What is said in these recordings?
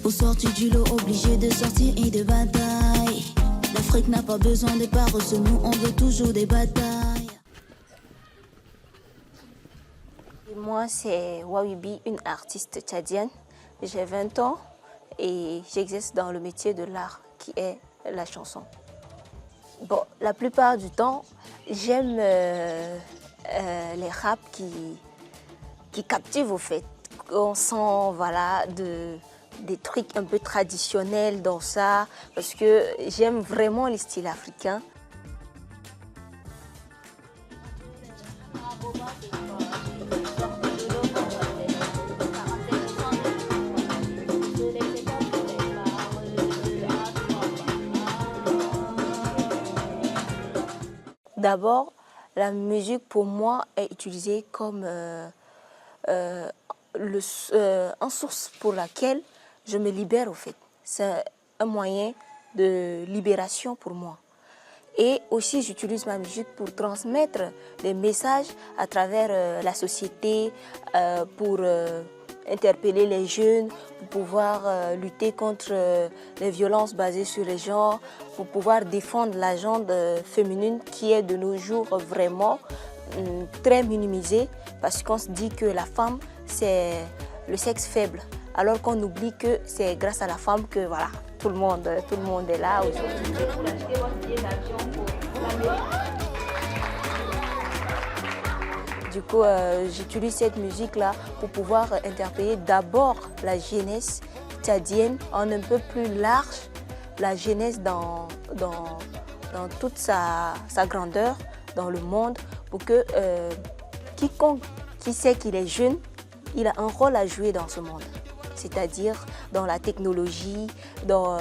Aux sorties du lot, obligé de sortir et de bataille. L'Afrique n'a pas besoin de paroles, nous on veut toujours des batailles. Et moi, c'est Wawibi, une artiste tchadienne. J'ai 20 ans et j'exerce dans le métier de l'art qui est la chanson. Bon, la plupart du temps, j'aime les raps qui captivent au fait. On sent voilà, des trucs un peu traditionnels dans ça, parce que j'aime vraiment les styles africains. D'abord, la musique pour moi est utilisée comme une source pour laquelle je me libère au fait. C'est un moyen de libération pour moi. Et aussi, j'utilise ma musique pour transmettre des messages à travers la société, pour interpeller les jeunes, pour pouvoir lutter contre les violences basées sur les genres, pour pouvoir défendre la gente féminine qui est de nos jours vraiment très minimisée, parce qu'on se dit que la femme, c'est le sexe faible, alors qu'on oublie que c'est grâce à la femme que voilà, tout le monde est là aujourd'hui. Du coup, j'utilise cette musique-là pour pouvoir interpeller d'abord la jeunesse tchadienne en un peu plus large, la jeunesse dans toute sa grandeur dans le monde, pour que quiconque qui sait qu'il est jeune, il a un rôle à jouer dans ce monde, c'est-à-dire dans la technologie, dans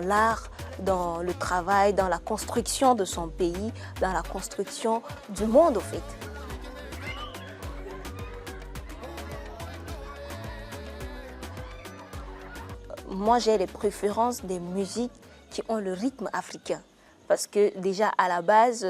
l'art, dans le travail, dans la construction de son pays, dans la construction du monde au fait. Moi, j'ai les préférences des musiques qui ont le rythme africain. Parce que déjà, à la base,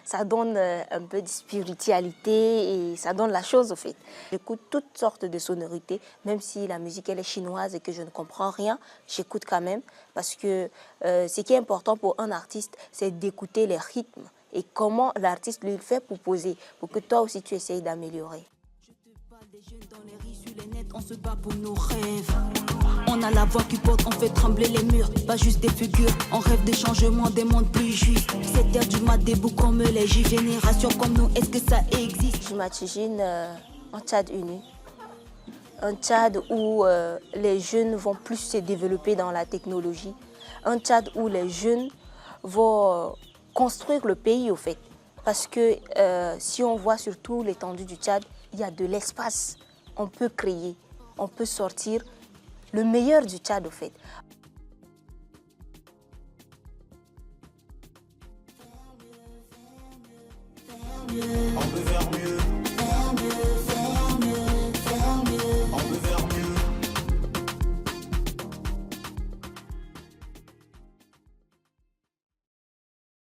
ça donne un peu de spiritualité et ça donne la chose au fait. J'écoute toutes sortes de sonorités, même si la musique elle est chinoise et que je ne comprends rien, j'écoute quand même. Parce que ce qui est important pour un artiste, c'est d'écouter les rythmes et comment l'artiste lui fait pour poser, pour que toi aussi tu essayes d'améliorer. Je te parle des jeunes dans les rues, sur les nets, on se bat pour nos rêves. On a la voix qui porte, on fait trembler les murs, pas juste des figures. On rêve des changements, des mondes plus justes. 7 heures du mat, debout comme les générations comme nous, est-ce que ça existe? Je m'imagine un Tchad uni. Un Tchad où les jeunes vont plus se développer dans la technologie. Un Tchad où les jeunes vont construire le pays au fait. Parce que si on voit surtout l'étendue du Tchad, il y a de l'espace. On peut créer, on peut sortir le meilleur du Tchad au fait. On peut faire mieux.